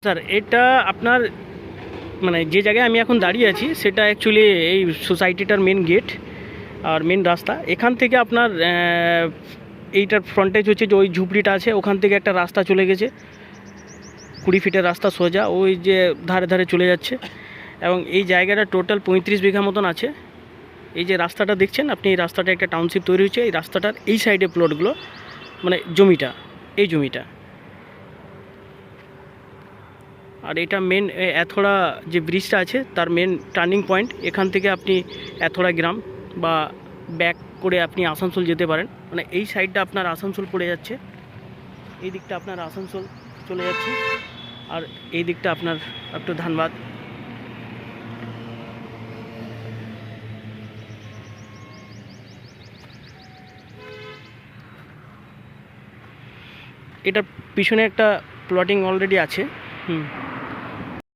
Sir এটা আপনার মানে যে জায়গায় আমি এখন দাঁড়িয়ে আছি সেটা অ্যাকচুয়ালি এই সোসাইটিটার মেন গেট আর মেন রাস্তা। এখান থেকে আপনার এইটার ফ্রন্টেজ হচ্ছে যে ওই ঝুপড়িটা আছে, ওখান থেকে একটা রাস্তা চলে গেছে 20 ফিটের রাস্তা সোজা ওই যে ধারে ধারে চলে যাচ্ছে। এবং এই জায়গাটা টোটাল 35 বিঘা মতন আছে। এই যে রাস্তাটা দেখছেন আপনি, এই রাস্তাটা একটা টাউনশিপ তৈরি হয়েছে এই রাস্তাটার এই সাইডে প্লটগুলো, মানে জমিটা, এই জমিটা। আর এটা মেন এথোড়া যে ব্রিজটা আছে তার মেন টার্নিং পয়েন্ট। এখান থেকে আপনি এথোড়া গ্রাম বা ব্যাক করে আপনি আসানসোল যেতে পারেন। মানে এই সাইডটা আপনার আসানসোল পড়ে যাচ্ছে, এই দিকটা আপনার আসানসোল চলে যাচ্ছে, আর এই দিকটা আপনার একটু ধানবাদ। এটার পিছনে একটা প্লটিং অলরেডি আছে।